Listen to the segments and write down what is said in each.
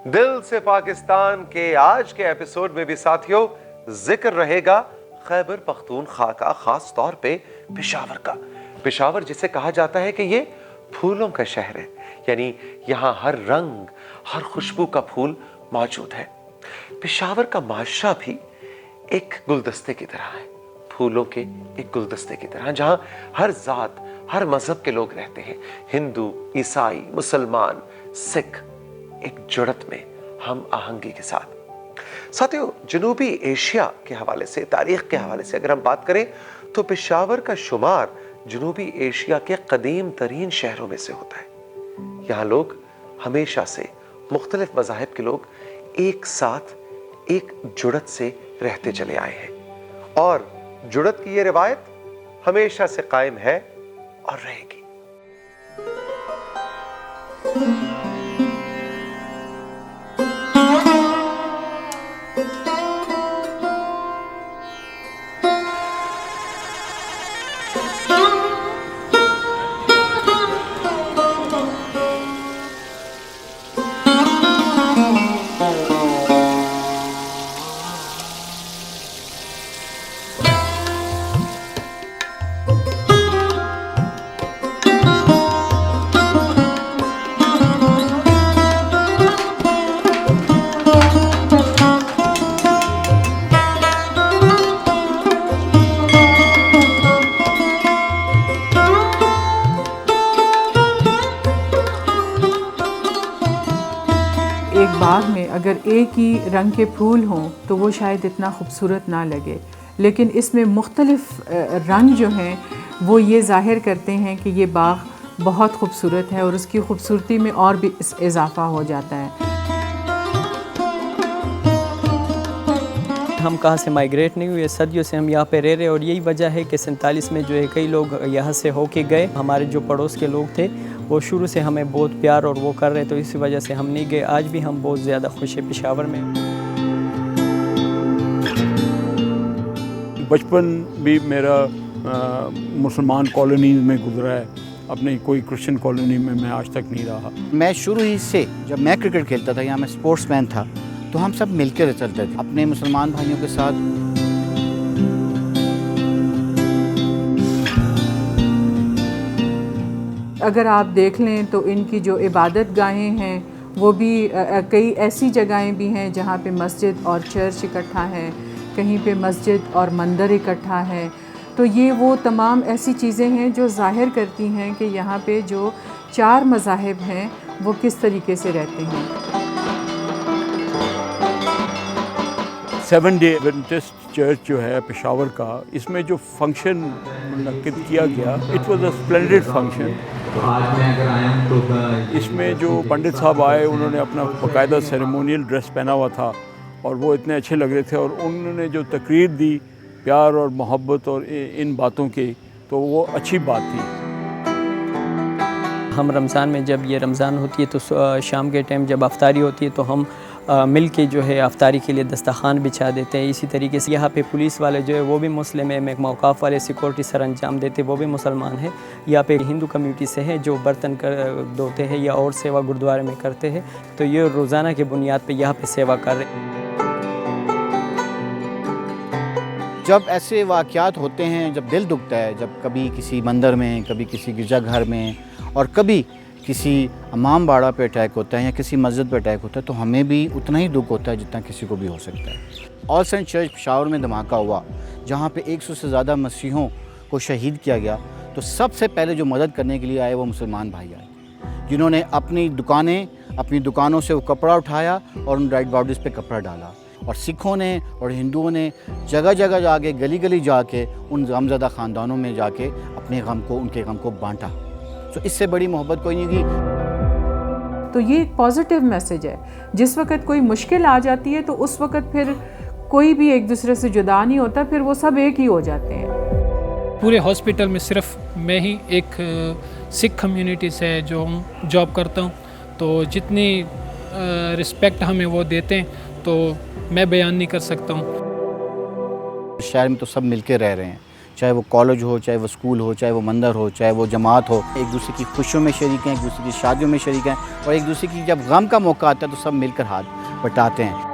दिल से पाकिस्तान के आज के एपिसोड में भी साथियों जिक्र रहेगा खैबर पख्तूनख्वा का, खास तौर पे पेशावर का। पेशावर जिसे कहा जाता है कि ये फूलों का शहर है, यानी यहाँ हर रंग हर खुशबू का फूल मौजूद है। पेशावर का माशरा भी एक गुलदस्ते की तरह है, फूलों के एक गुलदस्ते की तरह, जहां हर जात हर मजहब के लोग रहते हैं। हिंदू, ईसाई, मुसलमान, सिख एक जुड़त में हम आहंगी के साथ। साथियों, जनूबी एशिया के हवाले से, तारीख के हवाले से अगर हम बात करें तो पेशावर का शुमार जनूबी एशिया के कदीम तरीन शहरों में से होता है। यहाँ लोग हमेशा से, मुख्तलिफ मज़ाहिब के लोग एक साथ एक जुड़त से रहते चले आए हैं और जुड़त की ये रिवायत हमेशा से कायम है और रहेगी। एक बाग में अगर एक ही रंग के फूल हों तो वो शायद इतना खूबसूरत ना लगे, लेकिन इसमें मुख्तलिफ रंग जो हैं वो ये ज़ाहिर करते हैं कि ये बाग बहुत खूबसूरत है और उसकी खूबसूरती में और भी इजाफ़ा हो जाता है। हम कहाँ से माइग्रेट नहीं हुए, सदियों से हम यहाँ पे रह रहे, और यही वजह है कि 47 में जो है कई लोग यहाँ से होके गए। हमारे जो पड़ोस के लोग थे वो शुरू से हमें बहुत प्यार और वो कर रहे, तो इसी वजह से हम नहीं गए। आज भी हम बहुत ज़्यादा खुश हैं पेशावर में। बचपन भी मेरा मुसलमान कॉलोनीज़ में गुजरा है, अपनी कोई क्रिश्चियन कॉलोनी में मैं आज तक नहीं रहा। मैं शुरू ही से, जब मैं क्रिकेट खेलता था, यहाँ मैं स्पोर्ट्समैन था, तो हम सब मिलकर चलते थे अपने मुसलमान भाइयों के साथ। अगर आप देख लें तो इनकी जो इबादत गाहें हैं वो भी कई ऐसी जगहें भी हैं जहाँ पे मस्जिद और चर्च इकट्ठा है, कहीं पे मस्जिद और मंदिर इकट्ठा है। तो ये वो तमाम ऐसी चीज़ें हैं जो ज़ाहिर करती हैं कि यहाँ पे जो 4 मज़ाहिब हैं वो किस तरीके से रहते हैं। 7 डे एडवेंटिस्ट चर्च जो है पेशावर का, इसमें जो फंक्शन मुनक्किद किया गया, it was a splendid function. आज मैं अगर आया हूँ तो इसमें जो पंडित साहब आए उन्होंने अपना बाकायदा सेरेमोनियल ड्रेस पहना हुआ था और वो इतने अच्छे लग रहे थे, और उन्होंने जो तकरीर दी प्यार और मोहब्बत और इन बातों की, तो वो अच्छी बात थी। हम रमज़ान में, जब ये रमज़ान होती है तो शाम के टाइम जब अफ्तारी होती है तो हम मिल के जो है अफ्तारी के लिए दस्तरखान बिछा देते हैं। इसी तरीके से यहाँ पे पुलिस वाले जो है वो भी मुस्लिम है, मौक़ाफ़ वाले सिक्योरिटी सर अंजाम देते वो भी मुसलमान हैं। यहाँ पे हिंदू कम्युनिटी से हैं जो बर्तन कर धोते हैं या और सेवा गुरुद्वारे में करते हैं, तो ये रोज़ाना के बुनियाद पे यहाँ पे सेवा कर रहे हैं। जब ऐसे वाक़यात होते हैं, जब दिल दुखता है, जब कभी किसी मंदिर में, कभी किसी गिरजाघर में और कभी किसी इमाम बाड़ा पे अटैक होता है या किसी मस्जिद पे अटैक होता है, तो हमें भी उतना ही दुख होता है जितना किसी को भी हो सकता है। ऑल सेंट चर्च पेशावर में धमाका हुआ जहाँ पे 100 से ज़्यादा मसीहों को शहीद किया गया, तो सबसे पहले जो मदद करने के लिए आए वो मुसलमान भाई आए, जिन्होंने अपनी दुकानों से वो कपड़ा उठाया और उन डेड बॉडीज़ पे कपड़ा डाला। और सिखों ने और हिंदुओं ने जगह जगह जाके, गली गली जाके उन गमज़दा ख़ानदानों में जाके अपने गम को, उनके गम को बांटा। तो इससे बड़ी मोहब्बत कोई नहीं की। तो ये एक पॉजिटिव मैसेज है। जिस वक़्त कोई मुश्किल आ जाती है तो उस वक़्त फिर कोई भी एक दूसरे से जुदा नहीं होता, फिर वो सब एक ही हो जाते हैं। पूरे हॉस्पिटल में सिर्फ मैं ही एक सिख कम्युनिटी से जो जॉब करता हूँ, तो जितनी रिस्पेक्ट हमें वो देते हैं तो मैं बयान नहीं कर सकता हूँ। शहर में तो सब मिलके रह रहे हैं, चाहे वो कॉलेज हो, चाहे वो स्कूल हो, चाहे वो मंदिर हो, चाहे वो जमात हो। एक दूसरे की खुशियों में शरीक हैं, एक दूसरे की शादियों में शरीक हैं, और एक दूसरे की जब गम का मौका आता है तो सब मिलकर हाथ बटाते हैं।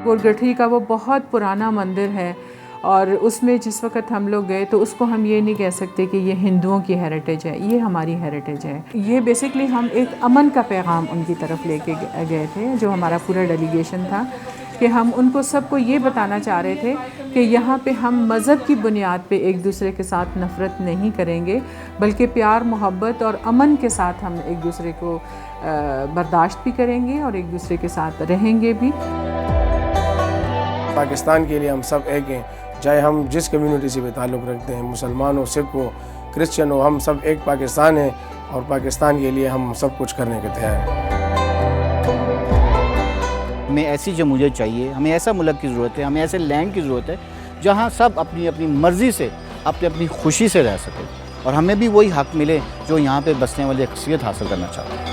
गोलगठरी का वो बहुत पुराना मंदिर है, और उसमें जिस वक्त हम लोग गए तो उसको हम ये नहीं कह सकते कि ये हिंदुओं की हेरिटेज है, ये हमारी हेरिटेज है। ये बेसिकली हम एक अमन का पैगाम उनकी तरफ लेके गए थे, जो हमारा पूरा डेलीगेशन था, कि हम उनको सबको ये बताना चाह रहे थे कि यहाँ पे हम मज़हब की बुनियाद पे एक दूसरे के साथ नफ़रत नहीं करेंगे, बल्कि प्यार, मोहब्बत और अमन के साथ हम एक दूसरे को बर्दाश्त भी करेंगे और एक दूसरे के साथ रहेंगे भी। पाकिस्तान के लिए हम सब एक हैं, चाहे हम जिस कम्युनिटी से भी ताल्लुक़ रखते हैं, मुसलमान हो, सिख हो, क्रिश्चियन हो, हम सब एक पाकिस्तान हैं और पाकिस्तान के लिए हम सब कुछ करने के तैयार हैं। हमें ऐसी जमहूरियत चाहिए, हमें ऐसा मुल्क की ज़रूरत है, हमें ऐसे लैंड की ज़रूरत है जहाँ सब अपनी अपनी मर्ज़ी से, अपनी अपनी खुशी से रह सकें, और हमें भी वही हक़ मिले जो यहाँ पे बसने वाली अक्सरियत हासिल करना चाहते हैं।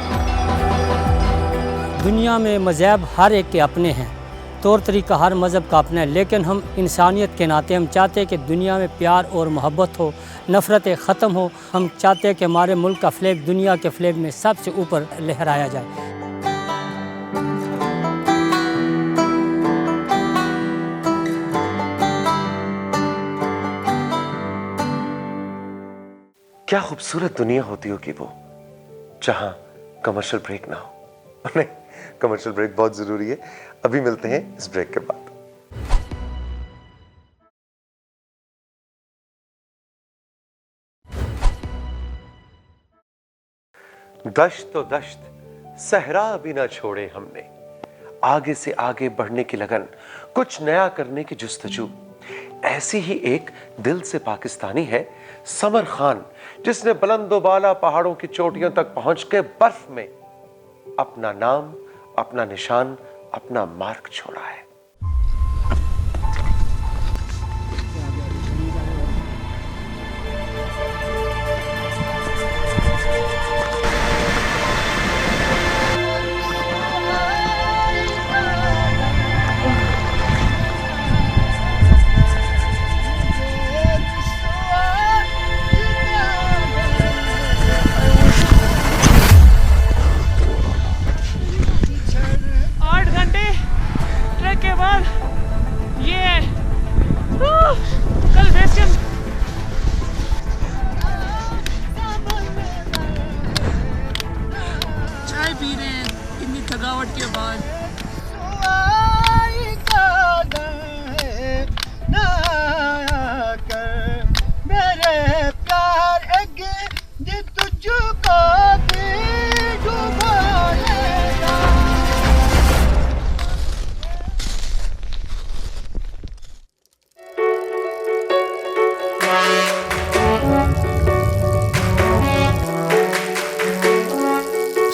दुनिया में मज़हब हर एक के अपने हैं, तौर तरीका हर मज़हब का अपना है, लेकिन हम इंसानियत के नाते हम चाहते हैं कि दुनिया में प्यार और मोहब्बत हो, नफ़रतें ख़त्म हो। हम चाहते हैं कि हमारे मुल्क का फ्लैग दुनिया के फ्लैग में सबसे ऊपर लहराया जाए। क्या खूबसूरत दुनिया होती होगी वो, जहां कमर्शियल ब्रेक ना हो। नहीं, कमर्शियल ब्रेक बहुत जरूरी है। अभी मिलते हैं इस ब्रेक के बाद। दश्त तो दश्त, सहरा भी ना छोड़े हमने, आगे से आगे बढ़ने की लगन, कुछ नया करने की जुस्तजू। ऐसी ही एक दिल से पाकिस्तानी है समर खान, जिसने बुलंदोबाला पहाड़ों की चोटियों तक पहुंच के बर्फ में अपना नाम, अपना निशान, अपना मार्क छोड़ा है।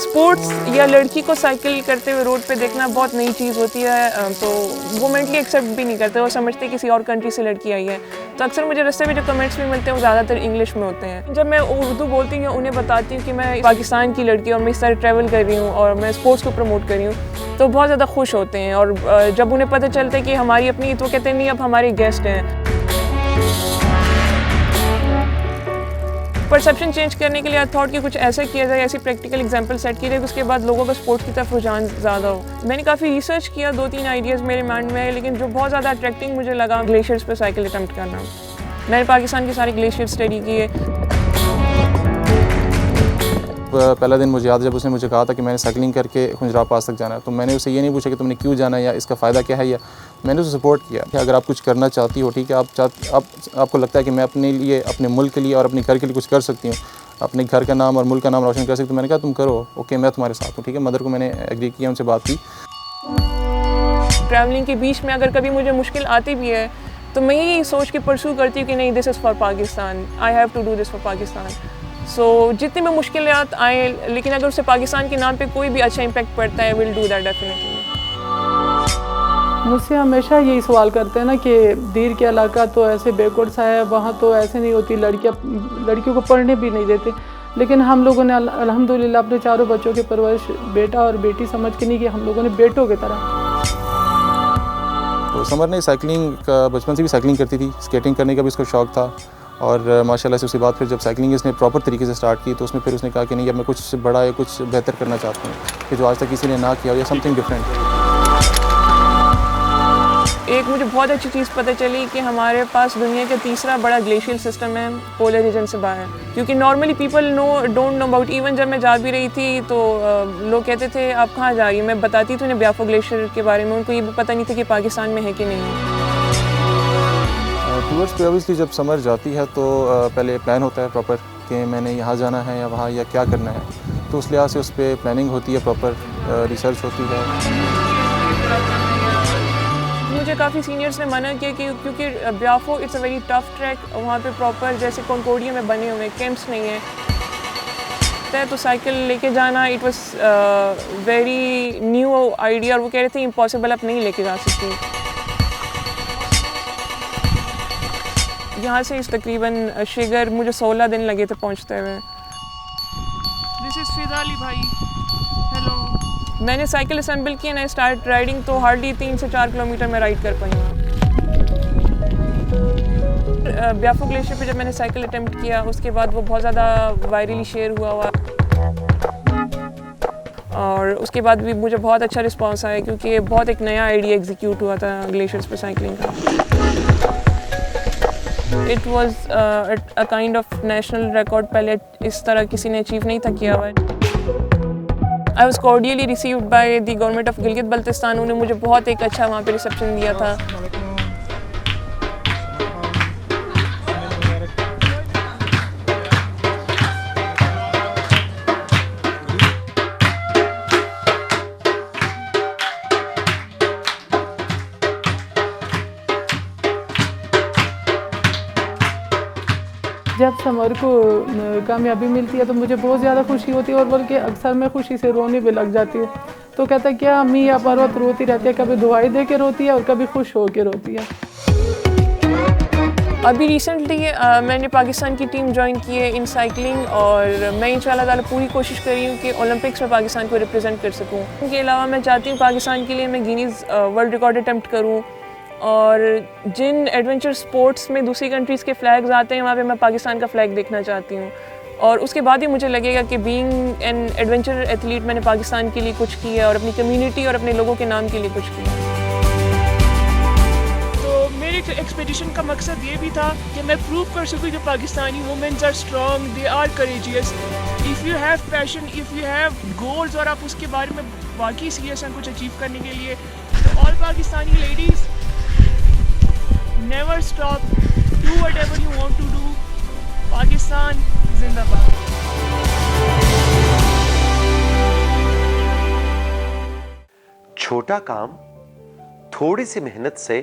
स्पोर्ट्स या लड़की को साइकिल करते हुए रोड पे देखना बहुत नई चीज़ होती है, तो वो मेंटली एक्सेप्ट भी नहीं करते, वो समझते किसी और कंट्री से लड़की आई है। तो अक्सर मुझे रास्ते में जो कमेंट्स भी मिलते हैं वो ज़्यादातर इंग्लिश में होते हैं। जब मैं उर्दू बोलती हूँ उन्हें बताती हूँ कि मैं पाकिस्तान की लड़की और मैं इस तरह ट्रैवल कर रही हूँ और मैं स्पोर्ट्स को प्रमोट कर रही हूँ, तो बहुत ज़्यादा खुश होते हैं। और जब उन्हें पता चलता है कि हमारी अपनी, तो कहते हैं नहीं अब हमारे गेस्ट हैं। परसेप्शन चेंज करने के लिए आई थॉट कि कुछ ऐसा किया जाए, ऐसी प्रैक्टिकल एग्जांपल सेट की जाए कि उसके बाद लोगों का स्पोर्ट्स की तरफ रुझान ज़्यादा हो। मैंने काफ़ी रिसर्च किया, 2-3 आइडियाज़ मेरे माइंड में है, लेकिन जो बहुत ज़्यादा अट्रैक्टिंग मुझे लगा ग्लेशियर्स पे साइकिल अटैम्प्ट करना। मैंने पाकिस्तान के सारे ग्लेशियर स्टडी किए। पहला दिन मुझे याद है जब उसने मुझे कहा था कि मैंने साइकिलिंग करके खुंजरा पास तक जाना है, तो मैंने उससे ये नहीं पूछा कि तुमने क्यों जाना है या इसका फ़ायदा क्या है, या मैंने उसे सपोर्ट किया कि अगर आप कुछ करना चाहती हो, ठीक है, आपको लगता है कि मैं अपने लिए, अपने मुल्क के लिए और अपने घर के लिए कुछ कर सकती हूँ, अपने घर का नाम और मुल्क का नाम रोशन कर सकती हूँ। मैंने कहा तुम करो, ओके मैं तुम्हारे साथ हूँ, ठीक है। मदर को मैंने एग्री किया, उनसे बात की। ट्रैवलिंग के बीच में अगर कभी मुझे मुश्किल आती भी है तो मैं यही सोच के परसू करती हूँ कि नहीं, this is for Pakistan, I have to do this for Pakistan. So जितनी भी मुश्किलात आए, लेकिन अगर उससे पाकिस्तान के नाम पे कोई भी अच्छा इम्पैक्ट पड़ता है, विल डू दैट डेफिनेटली। मुझसे हमेशा यही सवाल करते हैं ना कि दीर के इलाका तो ऐसे बैकवर्ड सा है, वहाँ तो ऐसे नहीं होती, लड़कियों को पढ़ने भी नहीं देते। लेकिन हम लोगों ने अल्हम्दुलिल्लाह अपने चारों बच्चों की परवरिश बेटा और बेटी समझ के नहीं की, हम लोगों ने बेटों की तरह समर ने साइकिलिंग का बचपन से भी साइकिलिंग करती थी, स्केटिंग करने का भी उसको शौक़ था और माशाल्लाह से उसके बाद फिर जब साइकिलिंग इसने प्रॉपर तरीके से स्टार्ट की तो उसमें फिर उसने कहा कि नहीं अब मैं कुछ बड़ा या कुछ बेहतर करना चाहती हूँ कि जो आज तक किसी ने ना किया हो या समथिंग डिफरेंट। एक मुझे बहुत अच्छी चीज़ पता चली कि हमारे पास दुनिया का तीसरा बड़ा ग्लेशियल सिस्टम है पोलर रीजन से बाहर, क्योंकि normally people don't know about. Even जब मैं जा भी रही थी तो लोग कहते थे आप कहाँ जा रही हो, मैं बताती थी उन्हें ब्याफो ग्लेशियर के बारे में, उनको ये भी पता नहीं था कि पाकिस्तान में है कि नहीं। टूर्स पे ऑब्वियसली जब समर जाती है तो पहले प्लान होता है प्रॉपर कि मैंने यहाँ जाना है या वहाँ या क्या करना है, तो उस लिहाज से उस पर प्लानिंग होती है, प्रॉपर रिसर्च होती है। मुझे काफ़ी सीनियर्स ने मना किया कि क्योंकि ब्याफो it's a very tough track, वहाँ पे प्रॉपर जैसे कॉन्कोर्डिया में बने हुए कैंप्स नहीं है, तो साइकिल लेके जाना it was very new idea, और वो कह रहे थे इम्पॉसिबल आप नहीं लेके जा सकती। यहाँ से इस तकरीबन शिगर मुझे 16 दिन लगे थे पहुँचते हुए। दिस इज़ फिदा अली भाई, हेलो। मैंने साइकिल असेंबल की ना स्टार्ट राइडिंग तो हार्डली 3 से 4 किलोमीटर में राइड कर पाई हूँ। ब्याफो ग्लेशियर पे जब मैंने साइकिल अटेम्प्ट किया उसके बाद वो बहुत ज़्यादा वायरली शेयर हुआ और उसके बाद भी मुझे बहुत अच्छा रिस्पांस आया क्योंकि बहुत एक नया आइडिया एग्जीक्यूट हुआ था ग्लेशियर्स पे साइकिलिंग का। It was a kind of national record, पहले इस तरह किसी ने अचीव नहीं था किया हुआ। I was cordially received by the government of Gilgit Baltistan, उन्होंने मुझे बहुत एक अच्छा वहाँ पे रिसेप्शन दिया था। जब समर को कामयाबी मिलती है तो मुझे बहुत ज़्यादा खुशी होती है और बल्कि अक्सर मैं खुशी से रोने भी लग जाती हूँ। तो कहता है क्या अम्मी आप हर वक्त रोती रहती है, कभी दुआई दे के रोती है और कभी खुश हो के रोती है। अभी रिसेंटली मैंने पाकिस्तान की टीम ज्वाइन की है इन साइकिलिंग और मैं इंशाल्लाह ताला पूरी कोशिश कर रही हूँ कि ओलंपिक्स में पाकिस्तान को रिप्रेजेंट कर सकूँ। इसके अलावा मैं चाहती हूँ पाकिस्तान के लिए मैं गिनीज़ वर्ल्ड रिकॉर्ड अटैम्प्ट करूँ और जिन एडवेंचर स्पोर्ट्स में दूसरी कंट्रीज़ के फ्लैग्स आते हैं वहाँ पे मैं पाकिस्तान का फ्लैग देखना चाहती हूँ और उसके बाद ही मुझे लगेगा कि बीइंग एन एडवेंचर एथलीट मैंने पाकिस्तान के लिए कुछ किया और अपनी कम्युनिटी और अपने लोगों के नाम के लिए कुछ किया। तो मेरे एक्सपेडिशन का मकसद ये भी था कि मैं प्रूव कर सकूँ कि Pakistani womens are strong, they are courageous. If you have passion, if you have goals और आप उसके बारे में वाकई सीरियस हैं कुछ अचीव करने के लिए, तो all Pakistani ladies never stop, do whatever you want to do, Pakistan जिंदाबाद। छोटा काम थोड़ी सी मेहनत से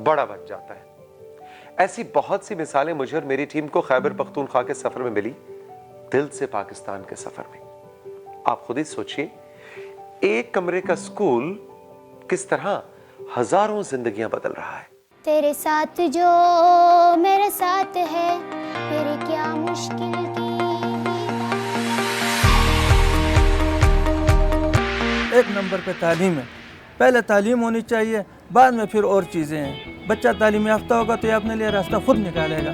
बड़ा बन जाता है। ऐसी बहुत सी मिसालें मुझे और मेरी टीम को खैबर पख्तूनख्वा के सफर में मिली, दिल से पाकिस्तान के सफर में। आप खुद ही सोचिए, एक कमरे का स्कूल किस तरह हजारों जिंदगियां बदल रहा है। तेरे साथ जो मेरे साथ है, तेरे क्या मुश्किल की। एक नंबर पे तालीम है, पहले तालीम होनी चाहिए, बाद में फिर और चीज़ें हैं। बच्चा तालीम याफ्ता होगा तो ये अपने लिए रास्ता खुद निकालेगा।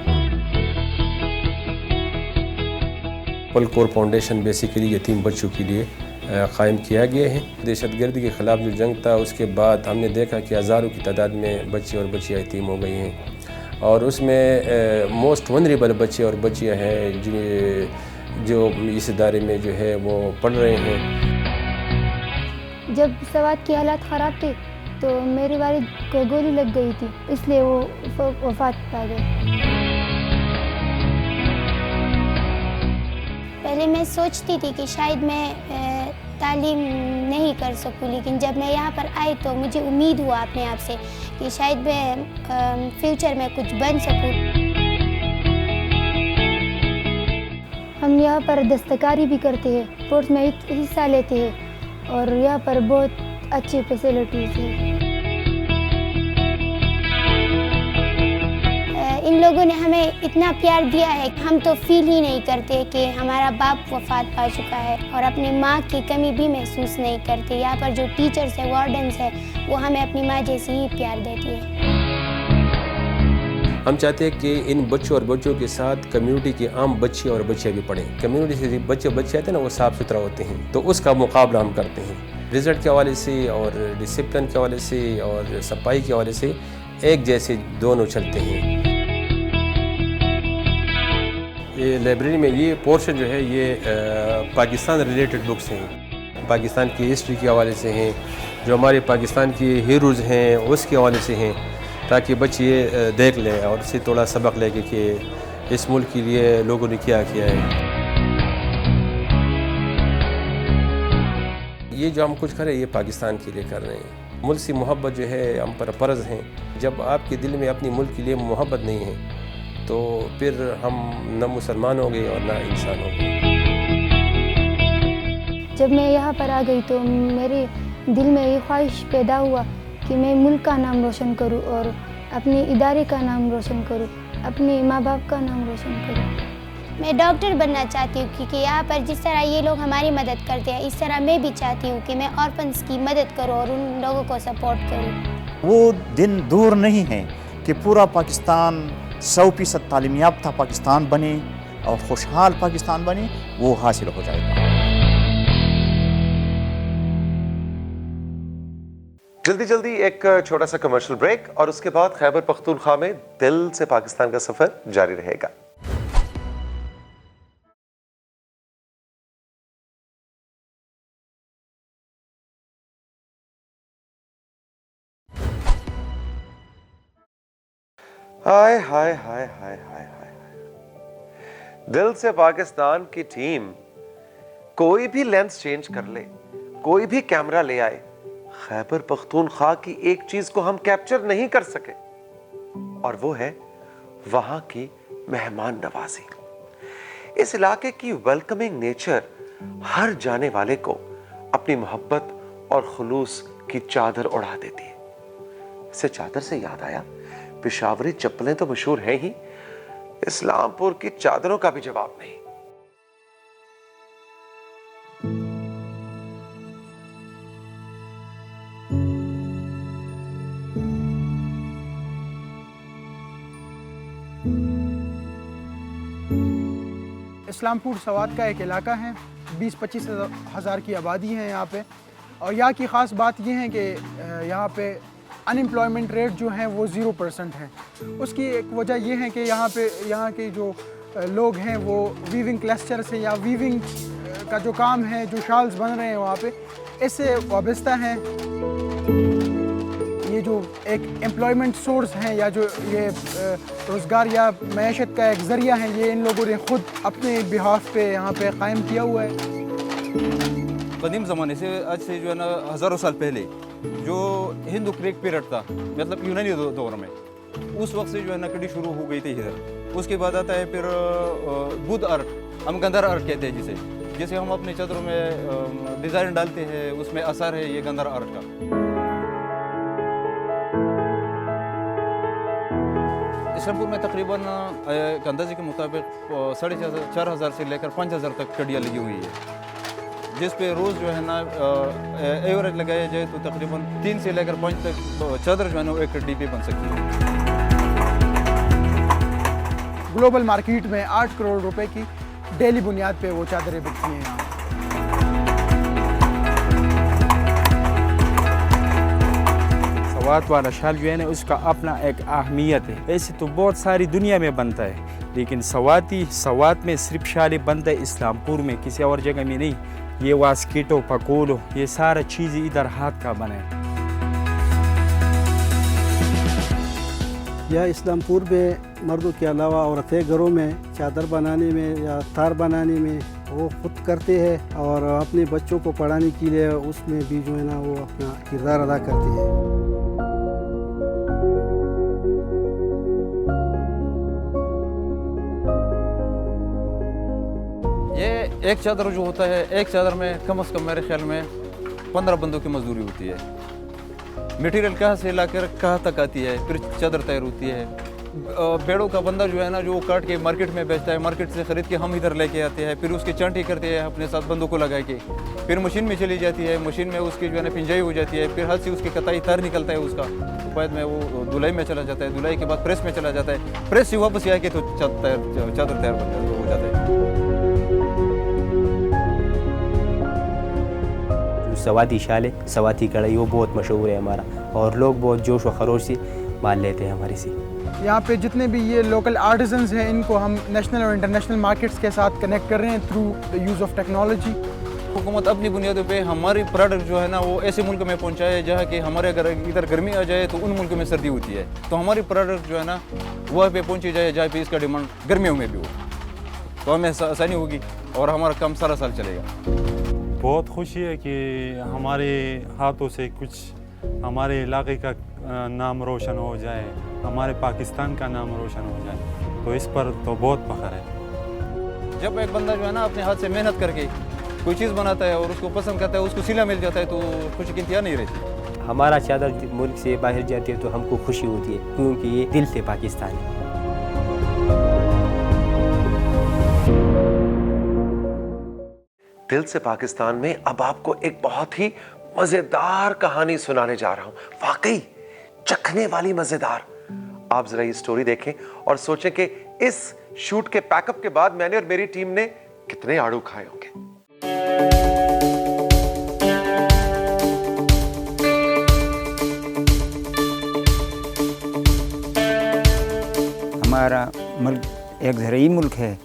पल कौर फाउंडेशन बेसिकली यतीम बच्चों के लिए क़ायम किया गया है। दहशतगर्दी के ख़िलाफ़ जो जंग था उसके बाद हमने देखा कि हज़ारों की तादाद में बच्चे और बच्चियाँ यतीम हो गई हैं और उसमें मोस्ट वनरेबल बच्चे और बच्चियाँ हैं जो इस इदारे में जो है वो पढ़ रहे हैं। जब सवात की हालात ख़राब थे तो मेरे वालिद को गोली लग गई थी, इसलिए वो वफ़ात पा गए। पहले मैं सोचती थी कि शायद मैं तालीम नहीं कर सकूं, लेकिन जब मैं यहाँ पर आई तो मुझे उम्मीद हुआ अपने आप से कि शायद मैं फ्यूचर में कुछ बन सकूं। हम यहाँ पर दस्तकारी भी करते हैं, स्पोर्ट्स में हिस्सा लेते हैं और यहाँ पर बहुत अच्छी फैसिलिटीज़ है। इन लोगों ने हमें इतना प्यार दिया है, हम तो फील ही नहीं करते कि हमारा बाप वफात पा चुका है, और अपनी माँ की कमी भी महसूस नहीं करते। यहाँ पर जो टीचर्स है, वार्डन्स है, वो हमें अपनी माँ जैसी ही प्यार देती है। हम चाहते हैं कि इन बच्चों और बच्चों के साथ कम्युनिटी के आम बच्चे और बच्चियाँ भी पढ़ें। कम्युनिटी से बच्चे आते हैं ना, वो साफ़ सुथरा होते हैं, तो उसका मुकाबला हम करते हैं। रिज़ल्ट के हवाले से और डिसिप्लिन के हवाले से और सफाई के हवाले से एक जैसे दोनों चलते हैं। ये लाइब्रेरी में ये पोर्शन जो है ये पाकिस्तान रिलेटेड बुक्स हैं, पाकिस्तान की हिस्ट्री के हवाले से हैं, जो हमारे पाकिस्तान के हीरोज़ हैं उसके हवाले से हैं, ताकि बच्चे ये देख लें और इससे थोड़ा सबक लेके कि इस मुल्क के लिए लोगों ने क्या किया है। ये जो हम कुछ कर रहे हैं ये पाकिस्तान के लिए कर रहे हैं। मुल्क से मोहब्बत जो है हम पर फ़र्ज़ हैं। जब आपके दिल में अपनी मुल्क के लिए मोहब्बत नहीं है तो फिर हम न मुसलमान होंगे और न इंसान होंगे। जब मैं यहाँ पर आ गई तो मेरे दिल में ये ख्वाहिश पैदा हुआ कि मैं मुल्क का नाम रोशन करूँ और अपने इदारे का नाम रोशन करूँ, अपने माँ बाप का नाम रोशन करूँ। मैं डॉक्टर बनना चाहती हूँ क्योंकि यहाँ पर जिस तरह ये लोग हमारी मदद करते हैं, इस तरह मैं भी चाहती हूँ कि मैं ऑर्फन्स की मदद करूँ और उन लोगों को सपोर्ट करूँ। वो दिन दूर नहीं है कि पूरा पाकिस्तान 100% तालीम याफ्ता पाकिस्तान बने और खुशहाल पाकिस्तान बने, वो हासिल हो जाएगा। जल्दी जल्दी एक छोटा सा कमर्शियल ब्रेक और उसके बाद खैबर पख्तूनख्वा में दिल से पाकिस्तान का सफर जारी रहेगा। हाय हाय हाय हाय हाय हाय, दिल से पाकिस्तान की टीम कोई भी लेंस चेंज कर ले, कोई भी कैमरा ले आए, खैबर पख्तूनख्वा की एक चीज को हम कैप्चर नहीं कर सके, और वो है वहां की मेहमान नवाजी। इस इलाके की वेलकमिंग नेचर हर जाने वाले को अपनी मोहब्बत और खुलूस की चादर उड़ा देती है। इसे चादर से याद आया, पेशावरी चप्पलें तो मशहूर हैं ही, इस्लामपुर की चादरों का भी जवाब नहीं। इस्लामपुर सवात का एक इलाका है, 20-25 हज़ार की आबादी है यहाँ पे, और यहाँ की ख़ास बात ये है कि यहाँ पे अनएम्प्लॉयमेंट रेट जो है वो 0% है। उसकी एक वजह ये है कि यहाँ के जो लोग हैं वो वीविंग क्लस्टर से या वीविंग का जो काम है, जो शाल्स बन रहे हैं वहाँ पे, इससे वाबस्ता हैं। ये जो एक एम्प्लॉयमेंट सोर्स हैं या जो ये रोज़गार या मैशत का एक ज़रिया है, ये इन लोगों ने ख़ुद अपने बिहाफ पे यहाँ पे क़ायम किया हुआ है। कदीम ज़माने से, आज से जो है ना हज़ारों साल पहले जो हिंदू क्रेक पीरियड था, मतलब यूनानी दौर में, उस वक्त से जो है ना कड़ी शुरू हो गई थी इधर। उसके बाद आता है फिर बुध आर्ट, हम गंधर आर्ट कहते हैं जिसे, जैसे हम अपने चादरों में डिज़ाइन डालते हैं, उसमें असर है ये गंधर आर्ट का। इस्लामपुर में तकरीबन एक अंदाजे के मुताबिक 4,500 से लेकर 5,000 तक कड़ियाँ लगी हुई है, जिस पे रोज़ जो है ना एवरेज लगाया जाए तो तकरीबन 3 से लेकर 5 तक चादर जो है ना एक कड़ी पे बन सकती है। ग्लोबल मार्केट में 8 करोड़ रुपए की डेली बुनियाद पे वो चादरें बिकती हैं यहाँ। सवात वाला शाल जो है ना उसका अपना एक अहमियत है। ऐसे तो बहुत सारी दुनिया में बनता है, लेकिन सवात में सिर्फ शाल बनता है, इस्लामपुर में किसी और जगह में नहीं। ये वास्किटो पकोलो ये सारा चीज़ इधर हाथ का बना है। यह इस्लामपुर में मर्दों के अलावा औरतें घरों में चादर बनाने में या तार बनाने में वो खुद करते हैं, और अपने बच्चों को पढ़ाने के लिए उसमें भी जो है ना वो अपना किरदार अदा करते हैं। एक चादर जो होता है, एक चादर में कम से कम मेरे ख्याल में 15 बंदों की मजदूरी होती है। मटेरियल कहाँ से लाकर कहाँ तक आती है, फिर चादर तैयार होती है, पेड़ों का बंदा जो है ना, जो काट के मार्केट में बेचता है, मार्केट से ख़रीद के हम इधर लेके आते हैं, फिर उसकी चांटी करते हैं अपने साथ बंदों को लगा के, फिर मशीन में चली जाती है, मशीन में उसकी जो है ना पिंजाई हो जाती है, फिर हाथ से उसकी कताई तार निकलता है उसका, बाद में वो धुलाई में चला जाता है, धुलाई के बाद प्रेस में चला जाता है, प्रेस से वापस आके तो चादर तैयार हो जाता है। सवाती शाल है, सवाती कढ़ाई, वो बहुत मशहूर है हमारा, और लोग बहुत जोश व खरोश से माल लेते हैं हमारे से। यहाँ पे जितने भी ये लोकल आर्टिजन्स हैं, इनको हम नेशनल और इंटरनेशनल मार्केट्स के साथ कनेक्ट कर रहे हैं through the use of technology. हुकूमत अपनी बुनियादों पे हमारी प्रोडक्ट जो है ना वो ऐसे मुल्क में पहुँचाए जहाँ कि हमारे अगर इधर गर्मी आ जाए तो उन मुल्कों में सर्दी होती है, तो हमारी प्रोडक्ट जो है ना वहाँ पे पहुँची जाए जहाँ पे इसका डिमांड गर्मियों में भी हो, तो हमें आसानी होगी और हमारा काम सारा साल चलेगा। बहुत खुशी है कि हमारे हाथों से कुछ हमारे इलाके का नाम रोशन हो जाए, हमारे पाकिस्तान का नाम रोशन हो जाए, तो इस पर तो बहुत फख्र है। जब एक बंदा जो है ना अपने हाथ से मेहनत करके कोई चीज़ बनाता है और उसको पसंद करता है, उसको सिला मिल जाता है, तो खुशी की इंतहा नहीं रहती। हमारा चादर मुल्क से बाहर जाती है तो हमको खुशी होती है, क्योंकि ये दिल से पाकिस्तान है। दिल से पाकिस्तान में अब आपको एक बहुत ही मजेदार कहानी सुनाने जा रहा हूं, वाकई चखने वाली मजेदार। आप जरा ये स्टोरी देखें और सोचें कि इस शूट के पैकअप के बाद मैंने और मेरी टीम ने कितने आड़ू खाए होंगे। हमारा मुल्क एक ज़रई मुल्क है,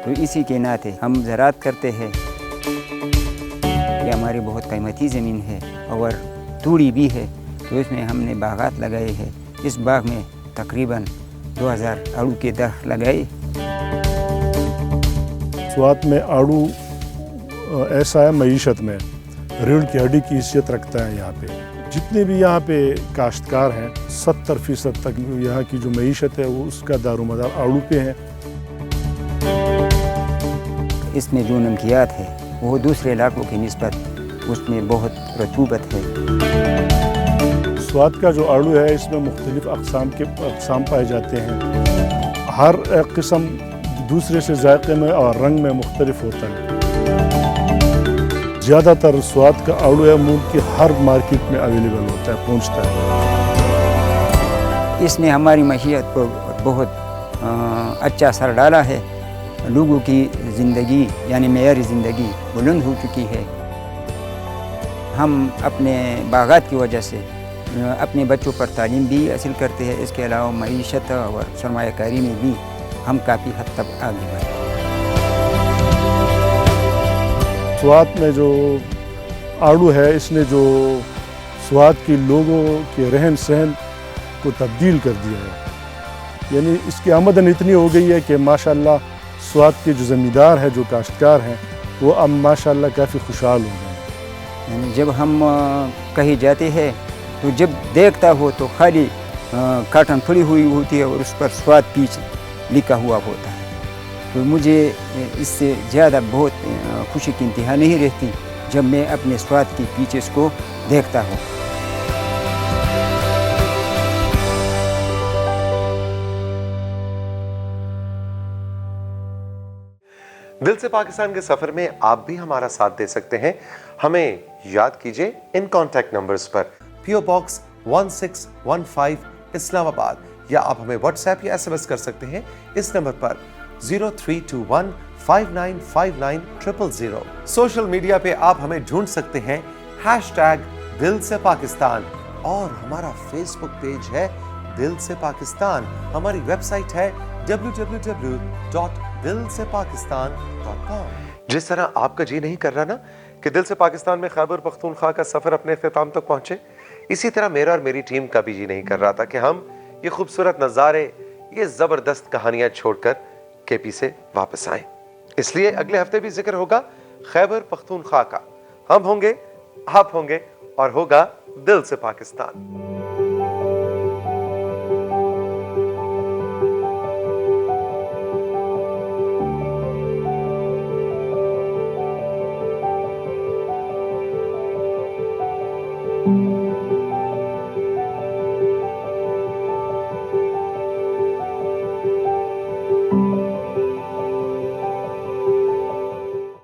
तो इसी के नाते हम ज़राअत करते हैं। ये हमारी बहुत कीमती ज़मीन है और तूड़ी भी है, तो इसमें हमने बागात लगाए हैं। इस बाग में तकरीबन 2000 आड़ू के दर लगाए। स्वात में आड़ू ऐसा है मईशत में रीढ़ की हड्डी की हैसियत रखता है। यहाँ पे जितने भी यहाँ पे काश्तकार हैं 70% तक यहाँ की जो मईशत है वो उसका दारोमदार आड़ू पे है। इसमें जो नमकियात है वो दूसरे इलाकों की निस्बत उसमें बहुत रतूबत है। स्वाद का जो आड़ू है इसमें मुख्तलिफ अक़साम पाए जाते हैं। हर एक किस्म दूसरे से जायके में और रंग में मुख्तलिफ होता है। ज़्यादातर स्वाद का आड़ू है मुल्क की हर मार्केट में अवेलेबल होता है, पहुँचता है। इसने हमारी मईशत पर बहुत अच्छा असर डाला है। लोगों की ज़िंदगी यानी मेयारी ज़िंदगी बुलंद हो चुकी है। हम अपने बागात की वजह से अपने बच्चों पर तालीम भी हासिल करते हैं। इसके अलावा मईशत और सरमायाकारी में भी हम काफ़ी हद तक आगे बढ़े। स्वाद में जो आड़ू है इसने जो स्वाद के लोगों के रहन सहन को तब्दील कर दिया है। यानी इसकी आमदन इतनी हो गई है कि माशाल्लाह स्वाद के जो ज़मींदार हैं, जो काश्तकार हैं, वो अब माशाल्लाह काफ़ी खुशहाल हो गए। यानी जब हम कहीं जाते हैं तो जब देखता हो तो खाली काटन पड़ी हुई होती है और उस पर स्वाद पीच लिखा हुआ होता है। तो मुझे इससे ज़्यादा बहुत खुशी की इंतहा नहीं रहती जब मैं अपने स्वाद की पीचेस को देखता हूँ। दिल से पाकिस्तान के सफर में आप भी हमारा साथ दे सकते हैं। हमें याद कीजिए इन कॉन्टैक्ट नंबर्स पर, PO Box 1615 इस्लामाबाद, या आप हमें व्हाट्सएप या SMS कर सकते हैं इस नंबर पर 0321 5959 000। सोशल मीडिया पे आप हमें ढूंढ सकते हैं #दिल से पाकिस्तान, और हमारा फेसबुक पेज है दिल से पाकिस्तान। हमारी वेबसाइट है www.dilsepakistan.com। जिस तरह आपका जी नहीं कर रहा ना कि दिल से पाकिस्तान में खैबर पख्तूनख्वा का सफर अपने इख्तिताम तक पहुंचे, इसी तरह मेरा और मेरी टीम का भी जी नहीं कर रहा था कि हम ये खूबसूरत नज़ारे, ये ज़बरदस्त कहानियां छोड़कर KP से वापस आएं। इसलिए अगले हफ्ते भी जिक्र होगा खैबर पख्तूनख्वा का। हम होंगे, आप होंगे, और होगा दिल से पाकिस्तान।